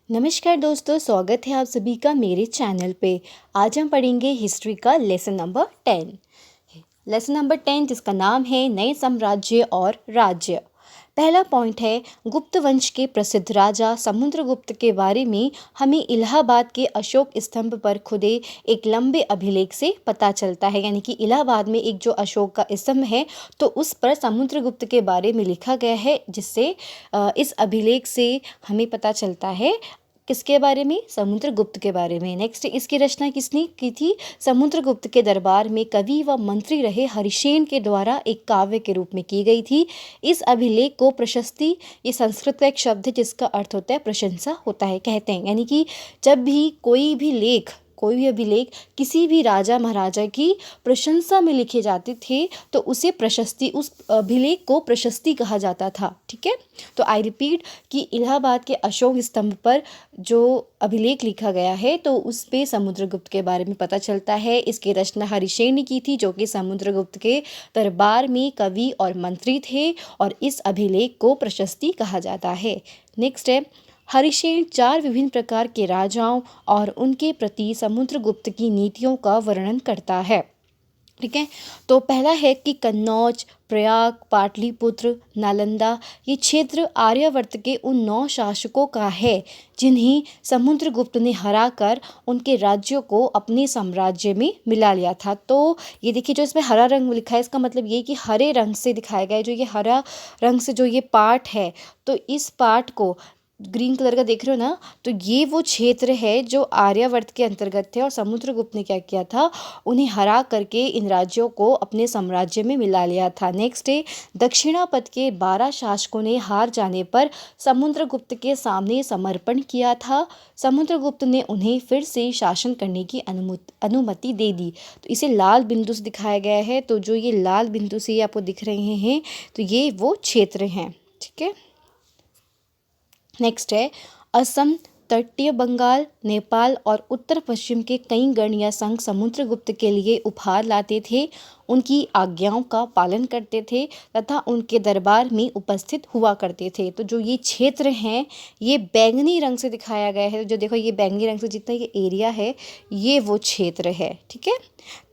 नमस्कार दोस्तों, स्वागत है आप सभी का मेरे चैनल पे। आज हम पढ़ेंगे हिस्ट्री का लेसन नंबर 10। लेसन नंबर 10 जिसका नाम है नए साम्राज्य और राज्य। पहला पॉइंट है गुप्त वंश के प्रसिद्ध राजा समुद्रगुप्त के बारे में हमें इलाहाबाद के अशोक स्तंभ पर खुदे एक लंबे अभिलेख से पता चलता है। यानी कि इलाहाबाद में एक जो अशोक का स्तंभ है तो उस पर समुद्रगुप्त के बारे में लिखा गया है, जिससे इस अभिलेख से हमें पता चलता है किसके बारे में, समुद्रगुप्त के बारे में। नेक्स्ट, इसकी रचना किसने की थी? समुद्रगुप्त के दरबार में कवि व मंत्री रहे हरिसेन के द्वारा एक काव्य के रूप में की गई थी। इस अभिलेख को प्रशस्ति, ये संस्कृत का एक शब्द है जिसका अर्थ होता है प्रशंसा होता है, कहते हैं। यानी कि जब भी कोई भी अभिलेख किसी भी राजा महाराजा की प्रशंसा में लिखे जाते थे तो उसे प्रशस्ति, उस अभिलेख को प्रशस्ति कहा जाता था। ठीक है, तो आई रिपीट कि इलाहाबाद के अशोक स्तंभ पर जो अभिलेख लिखा गया है तो उस पे समुद्रगुप्त के बारे में पता चलता है। इसकी रचना हरिसेन ने की थी, जो कि समुद्रगुप्त के दरबार में कवि और मंत्री थे, और इस अभिलेख को प्रशस्ति कहा जाता है। नेक्स्ट है, हरिसेन 4 विभिन्न प्रकार के राजाओं और उनके प्रति समुद्रगुप्त की नीतियों का वर्णन करता है। ठीक है, तो पहला है कि कन्नौज, प्रयाग, पाटलिपुत्र, नालंदा, ये क्षेत्र आर्यावर्त के उन 9 शासकों का है जिन्हें समुद्रगुप्त ने हराकर उनके राज्यों को अपने साम्राज्य में मिला लिया था। तो ये देखिए, जो इसमें हरा रंग लिखा है इसका मतलब ये कि हरे रंग से दिखाया गया है। जो ये हरा रंग से जो ये पार्ट है, तो इस पार्ट को ग्रीन कलर का देख रहे हो ना, तो ये वो क्षेत्र है जो आर्यावर्त के अंतर्गत थे, और समुद्रगुप्त ने क्या किया था, उन्हें हरा करके इन राज्यों को अपने साम्राज्य में मिला लिया था। नेक्स्ट है, दक्षिणापथ के 12 शासकों ने हार जाने पर समुद्रगुप्त के सामने समर्पण किया था। समुद्रगुप्त ने उन्हें फिर से शासन करने की अनुमति दे दी। तो इसे लाल बिंदु से दिखाया गया है, तो जो ये लाल बिंदु से आपको दिख रहे हैं तो ये वो क्षेत्र हैं। ठीक है, नेक्स्ट है, असम, तटीय बंगाल, नेपाल और उत्तर पश्चिम के कई गण या संघ समुद्रगुप्त के लिए उपहार लाते थे, उनकी आज्ञाओं का पालन करते थे तथा उनके दरबार में उपस्थित हुआ करते थे। तो जो ये क्षेत्र हैं ये बैंगनी रंग से दिखाया गया है। जो देखो, ये बैंगनी रंग से जितना ये एरिया है ये वो क्षेत्र है। ठीक है,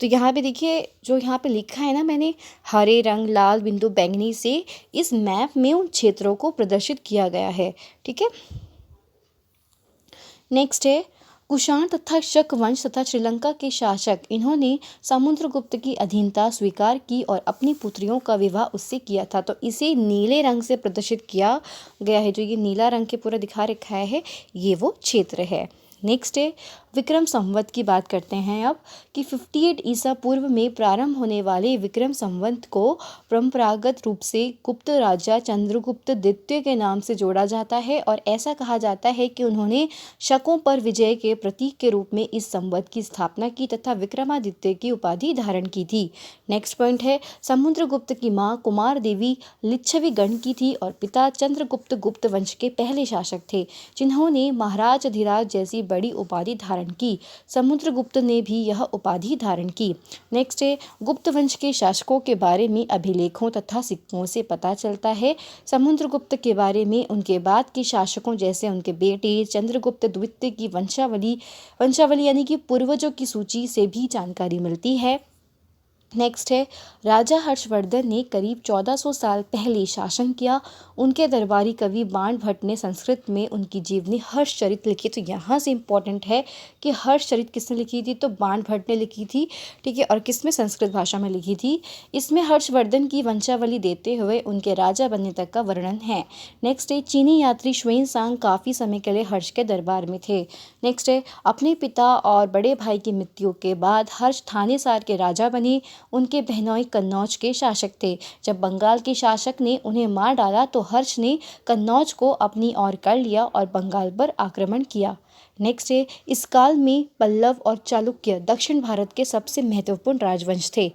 तो यहाँ पे देखिए, जो यहाँ पे लिखा है ना मैंने, हरे रंग, लाल बिंदु, बैंगनी से इस मैप में उन क्षेत्रों को प्रदर्शित किया गया है। ठीक है, नेक्स्ट है, कुषाण तथा शक वंश तथा श्रीलंका के शासक, इन्होंने समुद्रगुप्त की अधीनता स्वीकार की और अपनी पुत्रियों का विवाह उससे किया था। तो इसे नीले रंग से प्रदर्शित किया गया है। जो ये नीला रंग के पूरा दिखा रखा है ये वो क्षेत्र है। नेक्स्ट है, विक्रम संवत की बात करते हैं अब, कि 58 ईसा पूर्व में प्रारंभ होने वाले विक्रम संवत को परंपरागत रूप से गुप्त राजा चंद्रगुप्त द्वितीय के नाम से जोड़ा जाता है, और ऐसा कहा जाता है कि उन्होंने शकों पर विजय के प्रतीक के रूप में इस संवत की स्थापना की तथा विक्रमादित्य की उपाधि धारण की थी। नेक्स्ट पॉइंट है, समुद्रगुप्त की माँ कुमार देवी लिच्छवी गण की थी और पिता चंद्रगुप्त गुप्त वंश के पहले शासक थे, जिन्होंने महाराज अधिराज जैसी बड़ी उपाधि धारण की। समुद्रगुप्त ने भी यह उपाधि धारण की। नेक्स्ट है, गुप्त वंश के शासकों के बारे में अभिलेखों तथा सिक्कों से पता चलता है। समुद्रगुप्त के बारे में उनके बाद के शासकों जैसे उनके बेटे चंद्रगुप्त द्वितीय की वंशावली यानी कि पूर्वजों की सूची से भी जानकारी मिलती है। नेक्स्ट है, राजा हर्षवर्धन ने करीब 1400 साल पहले शासन किया। उनके दरबारी कवि बाण भट्ट ने संस्कृत में उनकी जीवनी हर्षचरित लिखी। तो यहाँ से इम्पोर्टेंट है कि हर्षचरित किसने लिखी थी, तो बाण भट्ट ने लिखी थी। ठीक है, और किसमें, संस्कृत भाषा में लिखी थी। इसमें हर्षवर्धन की वंशावली देते हुए उनके राजा बनने तक का वर्णन है। नेक्स्ट है, चीनी यात्री ष्वेन काफ़ी समय के लिए हर्ष के दरबार में थे। नेक्स्ट है, अपने पिता और बड़े भाई की मृत्यु के बाद हर्ष थानेसार के राजा बने। उनके बहनोई कन्नौज के शासक थे। जब बंगाल के शासक ने उन्हें मार डाला तो हर्ष ने कन्नौज को अपनी ओर कर लिया और बंगाल पर आक्रमण किया। नेक्स्ट है, इस काल में पल्लव और चालुक्य दक्षिण भारत के सबसे महत्वपूर्ण राजवंश थे।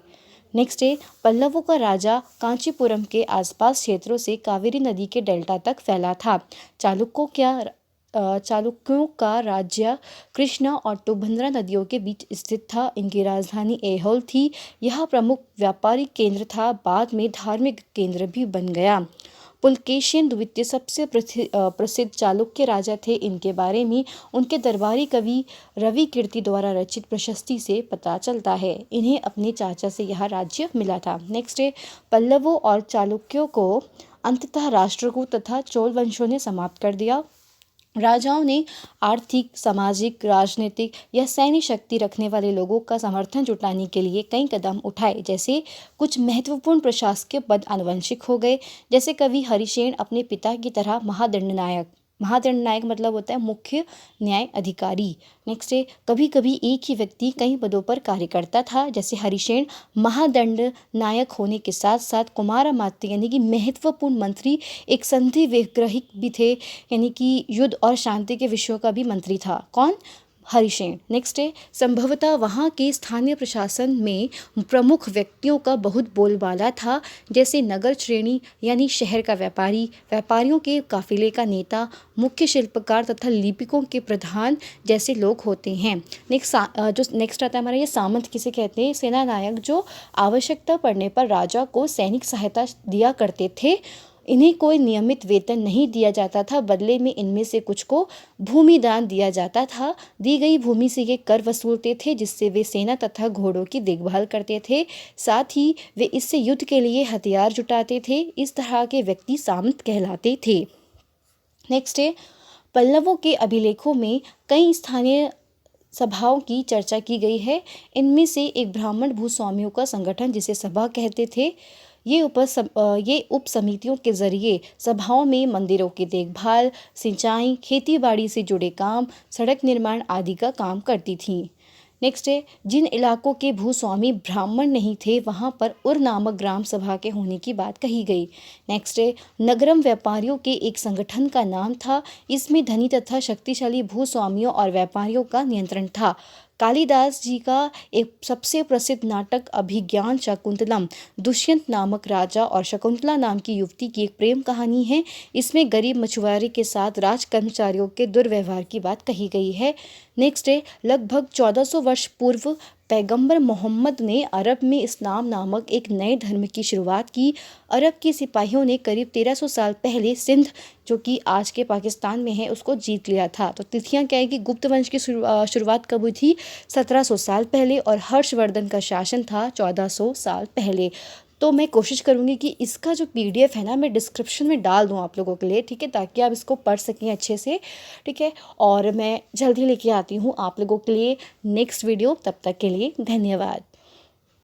नेक्स्ट है, पल्लवों का राजा कांचीपुरम के आसपास क्षेत्रों से कावेरी नदी के डेल्टा तक फैला था। चालुक्यों का राज्य कृष्णा और तुंगभद्रा नदियों के बीच स्थित था। इनकी राजधानी ऐहोल थी। यह प्रमुख व्यापारिक केंद्र था, बाद में धार्मिक केंद्र भी बन गया। पुलकेशिन द्वितीय सबसे प्रसिद्ध चालुक्य राजा थे। इनके बारे में उनके दरबारी कवि रवि कीर्ति द्वारा रचित प्रशस्ति से पता चलता है। इन्हें अपने चाचा से यह राज्य मिला था। नेक्स्ट है, पल्लवों और चालुक्यों को अंततः राष्ट्रकूट तथा चोल वंशों ने समाप्त कर दिया। राजाओं ने आर्थिक, सामाजिक, राजनीतिक या सैन्य शक्ति रखने वाले लोगों का समर्थन जुटाने के लिए कई कदम उठाए। जैसे कुछ महत्वपूर्ण प्रशासकीय पद आनुवंशिक हो गए, जैसे कवि हरिसेन अपने पिता की तरह महादंडनायक मतलब होता है मुख्य न्याय अधिकारी। नेक्स्ट है, कभी कभी एक ही व्यक्ति कई पदों पर कार्य करता था। जैसे हरिसेन महादंड नायक होने के साथ साथ कुमारमात्य यानी कि महत्वपूर्ण मंत्री, एक संधि विग्रही भी थे, यानी कि युद्ध और शांति के विषयों का भी मंत्री था। कौन? हरिसेन। नेक्स्ट है, संभवतः वहाँ के स्थानीय प्रशासन में प्रमुख व्यक्तियों का बहुत बोलबाला था, जैसे नगर श्रेणी यानी शहर का व्यापारी, व्यापारियों के काफिले का नेता, मुख्य शिल्पकार तथा लिपिकों के प्रधान जैसे लोग होते हैं। नेक्स्ट आता है हमारा, ये सामंत किसे कहते हैं? सेना नायक जो आवश्यकता पड़ने पर राजा को सैनिक सहायता दिया करते थे। इन्हें कोई नियमित वेतन नहीं दिया जाता था, बदले में इनमें से कुछ को भूमि दान दिया जाता था। दी गई भूमि से ये कर वसूलते थे, जिससे वे सेना तथा घोड़ों की देखभाल करते थे। साथ ही वे इससे युद्ध के लिए हथियार जुटाते थे। इस तरह के व्यक्ति सामंत कहलाते थे। नेक्स्ट है, पल्लवों के अभिलेखों में कई स्थानीय सभाओं की चर्चा की गई है। इनमें से एक ब्राह्मण भूस्वामियों का संगठन, जिसे सभा कहते थे, ये उप समितियों के जरिए सभाओं में मंदिरों की देखभाल, सिंचाई, खेती बाड़ी से जुड़े काम, सड़क निर्माण आदि का काम करती थीं। नेक्स्ट है, जिन इलाकों के भूस्वामी ब्राह्मण नहीं थे वहाँ पर उर नामक ग्राम सभा के होने की बात कही गई। नेक्स्ट है, नगरम व्यापारियों के एक संगठन का नाम था। इसमें धनी तथा शक्तिशाली भूस्वामियों और व्यापारियों का नियंत्रण था। कालिदास जी का एक सबसे प्रसिद्ध नाटक अभिज्ञान शाकुंतलम दुष्यंत नामक राजा और शकुंतला नाम की युवती की एक प्रेम कहानी है। इसमें गरीब मछुआरे के साथ राज कर्मचारियों के दुर्व्यवहार की बात कही गई है। नेक्स्ट है, लगभग 1400 वर्ष पूर्व पैगंबर मोहम्मद ने अरब में इस्लाम नामक एक नए धर्म की शुरुआत की। अरब के सिपाहियों ने करीब 1300 साल पहले सिंध, जो कि आज के पाकिस्तान में है, उसको जीत लिया था। तो तिथियां क्या है कि गुप्त वंश की शुरुआत कब हुई थी? 1700 साल पहले, और हर्षवर्धन का शासन था 1400 साल पहले। तो मैं कोशिश करूँगी कि इसका जो PDF है ना, मैं डिस्क्रिप्शन में डाल दूँ आप लोगों के लिए, ठीक है, ताकि आप इसको पढ़ सकें अच्छे से, ठीक है। और मैं जल्दी लेके आती हूँ आप लोगों के लिए नेक्स्ट वीडियो। तब तक के लिए धन्यवाद।